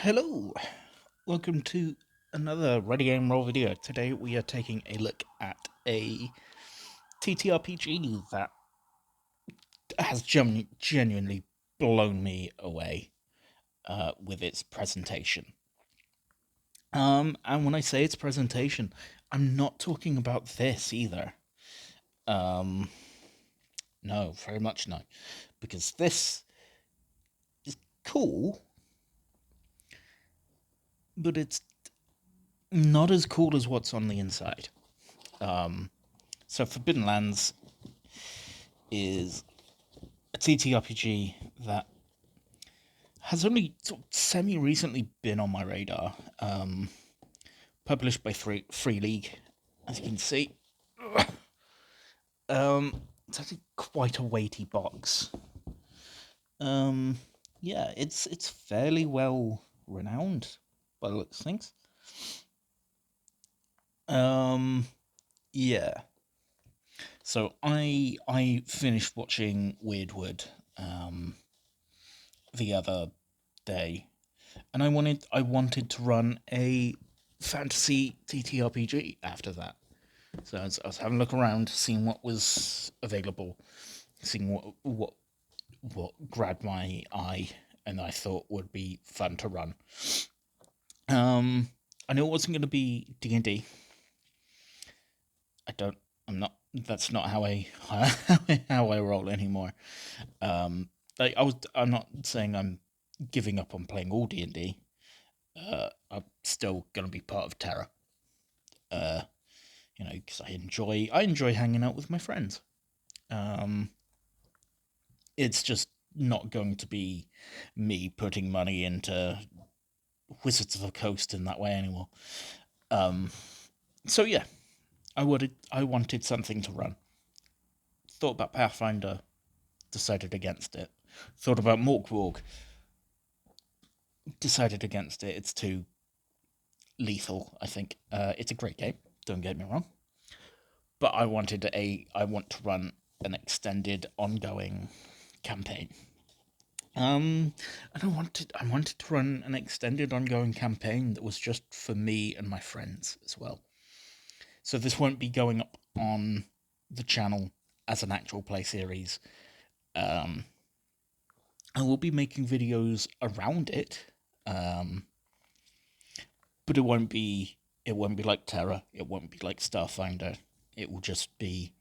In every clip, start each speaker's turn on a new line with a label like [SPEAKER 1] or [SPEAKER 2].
[SPEAKER 1] Hello, welcome to another Ready Game Roll video. Today we are taking a look at a ttrpg that has genuinely blown me away with its presentation. And when I say its presentation, I'm not talking about this either. No, very much no, because this is cool, but it's not as cool as what's on the inside. So Forbidden Lands is a TTRPG that has only sort of semi-recently been on my radar. Published by Free League, as you can see. It's actually quite a weighty box. Yeah, it's fairly well renowned by the looks of things. Yeah. So I finished watching Weirdwood the other day, and I wanted to run a fantasy TTRPG after that. So I was having a look around, seeing what was available, seeing what grabbed my eye, and I thought would be fun to run. I knew it wasn't going to be D&D. That's not how I how I roll anymore. I'm not saying I'm giving up on playing all D&D. I'm still gonna be part of Terra. Because I enjoy hanging out with my friends. It's just not going to be me putting money into Wizards of the Coast in that way anymore. So yeah, I wanted something to run. Thought about Pathfinder, decided against it. Thought about Morkborg, decided against it. It's too lethal, I think. It's a great game, don't get me wrong. But I want to run an extended, ongoing campaign. And I wanted to run an extended, ongoing campaign that was just for me and my friends as well. So this won't be going up on the channel as an actual play series. I will be making videos around it, but it won't be like Terra. It won't be like Starfinder. It will just be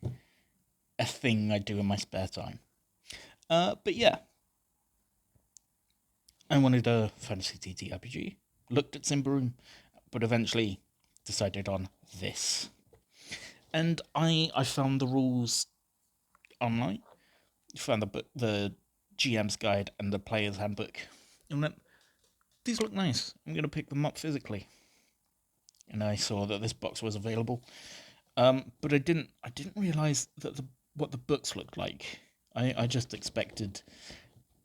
[SPEAKER 1] a thing I do in my spare time. But yeah, I wanted a fantasy TTRPG. Looked at Symbaroum, but eventually decided on this. And I found the rules online. Found the GM's guide and the player's handbook, and went, these look nice. I'm going to pick them up physically. And I saw that this box was available, but I didn't realize that what the books looked like. I just expected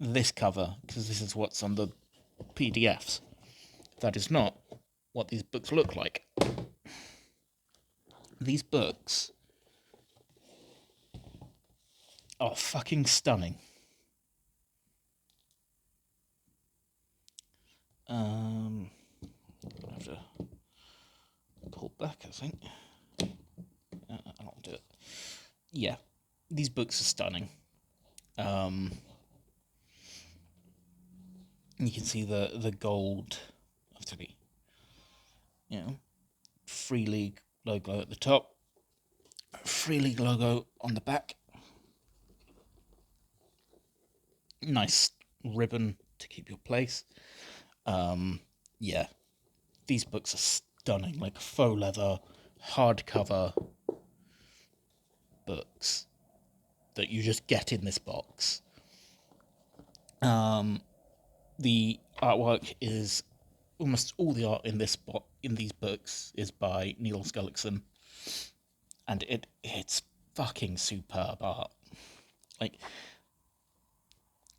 [SPEAKER 1] this cover because this is what's on the PDFs. That is not what these books look like. These books are fucking stunning. I have to pull back, I think. I'll do it. Yeah, these books are stunning. You can see the gold of the, Free League logo at the top, Free League logo on the back. Nice ribbon to keep your place. Yeah, these books are stunning, like faux leather, hardcover books that you just get in this box. The artwork is almost all the art in these books is by Neil Scullickson, and it's fucking superb art. Like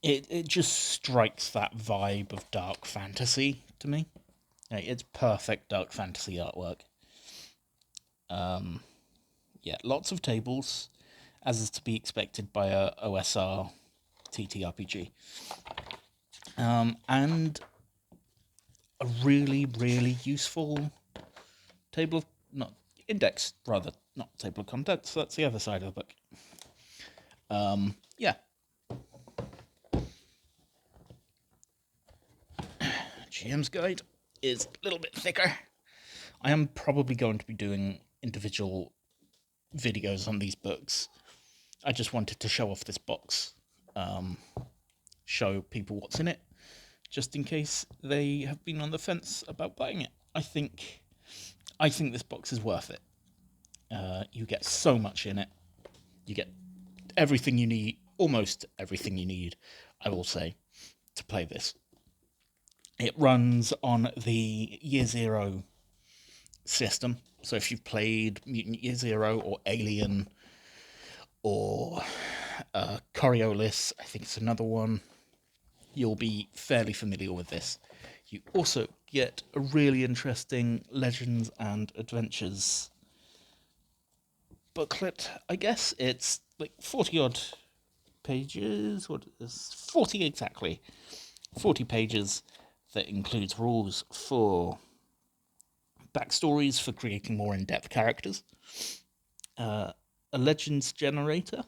[SPEAKER 1] it just strikes that vibe of dark fantasy to me. Like, it's perfect dark fantasy artwork. Yeah, lots of tables, as is to be expected by a OSR TTRPG. And a really, really useful table of, not index, rather, not table of contents. That's the other side of the book. Yeah. GM's guide is a little bit thicker. I am probably going to be doing individual videos on these books. I just wanted to show off this box, show people what's in it, just in case they have been on the fence about buying it. I think this box is worth it. You get so much in it. You get everything you need, almost everything you need, I will say, to play this. It runs on the Year Zero system. So if you've played Mutant Year Zero or Alien or Coriolis, I think it's another one, you'll be fairly familiar with this. You also get a really interesting Legends and Adventures booklet, I guess. It's like 40-odd pages. What is 40 exactly? 40 pages that includes rules for backstories, for creating more in-depth characters, a Legends generator,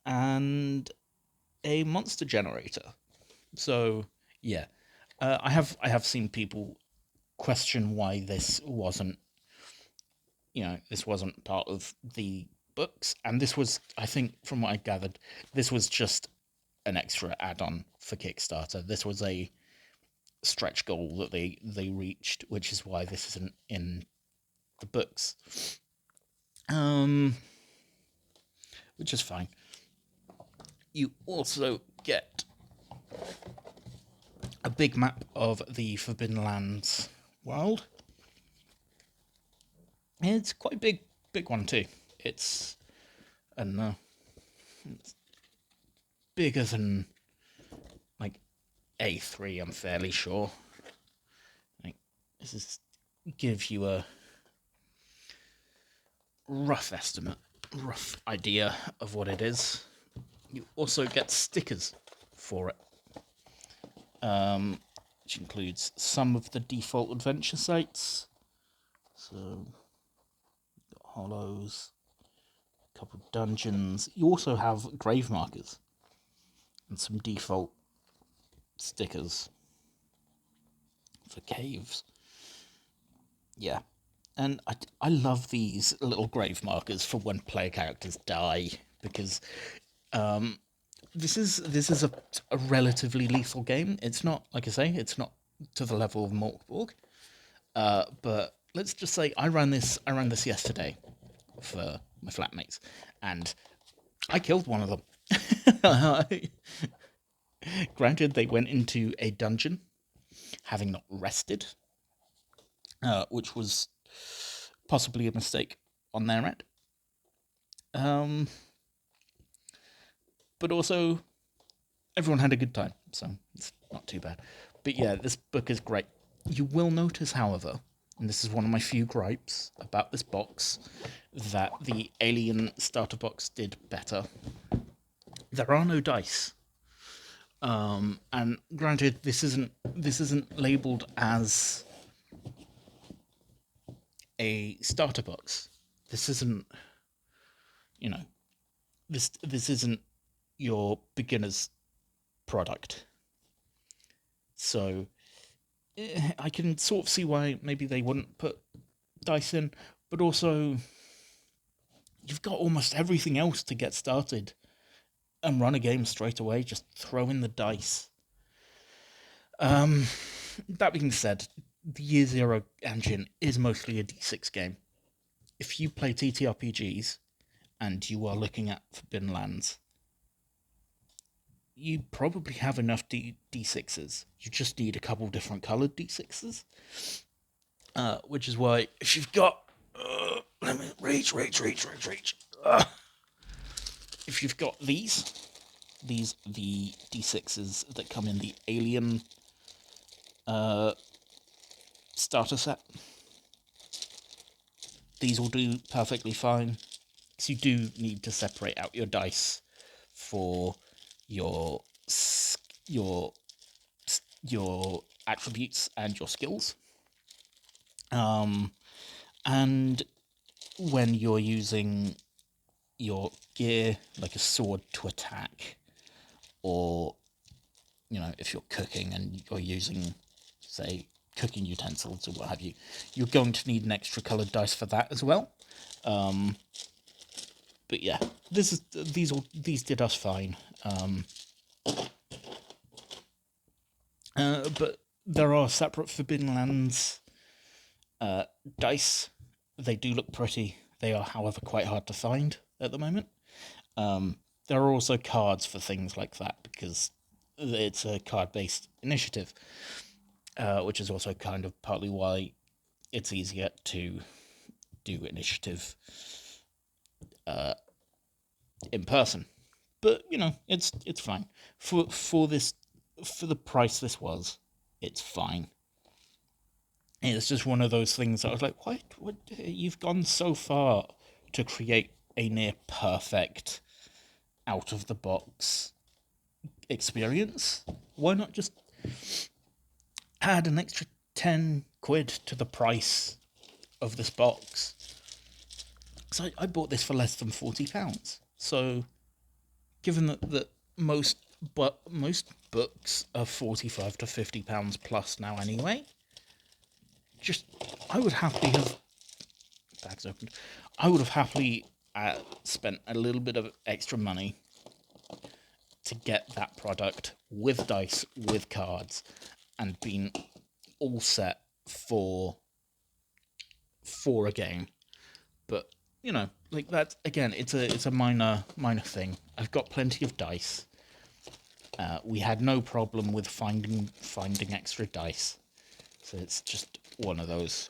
[SPEAKER 1] and a monster generator. So yeah, I have seen people question why this wasn't part of the books, and this was, I think, from what I gathered, this was just an extra add-on for Kickstarter. This was a stretch goal that they reached, which is why this isn't in the books. Which is fine. You also get a big map of the Forbidden Lands world. It's quite a big one too. It's, I don't know, it's bigger than like A3, I'm fairly sure. Like, this is gives you a rough estimate, rough idea of what it is. You also get stickers for it, which includes some of the default adventure sites. So, got hollows, a couple of dungeons. You also have grave markers and some default stickers for caves. Yeah, and I love these little grave markers for when player characters die, because this is a relatively lethal game. It's not, like I say, it's not to the level of Morkborg, but let's just say I ran this yesterday for my flatmates, and I killed one of them. Granted, they went into a dungeon having not rested, which was possibly a mistake on their end. But also, everyone had a good time, so it's not too bad. But yeah, this book is great. You will notice, however, and this is one of my few gripes about this box, that the Alien starter box did better. There are no dice. And granted, this isn't labeled as a starter box. This isn't, this isn't your beginner's product. So I can sort of see why maybe they wouldn't put dice in, but also you've got almost everything else to get started and run a game straight away. Just throw in the dice. That being said, the Year Zero engine is mostly a D6 game. If you play ttrpgs and you are looking at Forbidden Lands, you probably have enough D6s. You just need a couple different coloured D6s. Which is why, if you've got... let me... Reach. If you've got these the D6s that come in the Alien starter set. These will do perfectly fine, because you do need to separate out your dice for your attributes and your skills. And when you're using your gear, like a sword to attack, or, you know, if you're cooking and you're using, say, cooking utensils or what have you, you're going to need an extra coloured dice for that as well. But yeah, these did us fine. But there are separate Forbidden Lands dice. They do look pretty. They are, however, quite hard to find at the moment. There are also cards for things like that, because it's a card-based initiative, which is also kind of partly why it's easier to do initiative in person. But, you know, it's fine. For the price this was, it's fine. It's just one of those things that I was like, what? You've gone so far to create a near perfect out of the box experience. Why not just add an extra 10 quid to the price of this box? So I bought this for less than £40. So given that most books are £45 to £50 plus now anyway, I would happily have bags opened. I would have happily spent a little bit of extra money to get that product with dice, with cards, and been all set for a game. But, you know, like that again, it's a minor thing. I've got plenty of dice. We had no problem with finding extra dice. So it's just one of those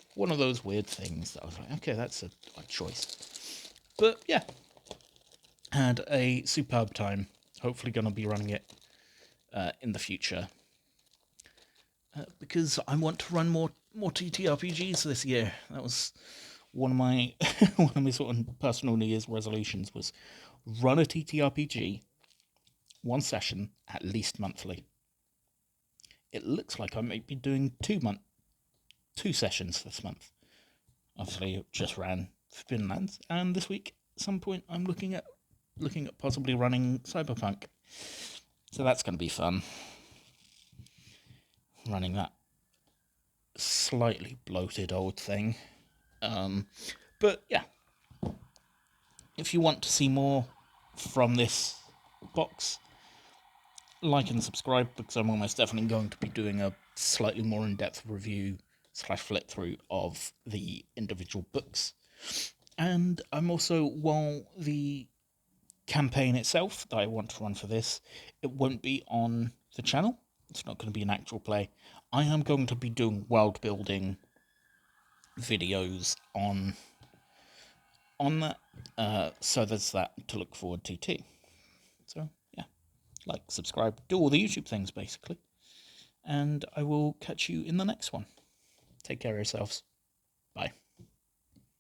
[SPEAKER 1] weird things that I was like, okay, that's a choice. But yeah, had a superb time. Hopefully going to be running it in the future, because I want to run more TTRPGs this year. That was one of my one of my sort of personal New Year's resolutions, was run a TTRPG, one session at least monthly. It looks like I might be doing 2 sessions this month. Obviously, just ran Forbidden Lands, and this week, at some point, I'm looking at possibly running Cyberpunk. So that's going to be fun. Running that slightly bloated old thing. But yeah, if you want to see more from this box, like and subscribe, because I'm almost definitely going to be doing a slightly more in-depth review / flip through of the individual books. And I'm also, while the campaign itself that I want to run for this, it won't be on the channel, it's not going to be an actual play, I am going to be doing world building videos on that, so there's that to look forward to too. So yeah, like, subscribe, do all the YouTube things basically, and I will catch you in the next one. Take care of yourselves. Bye.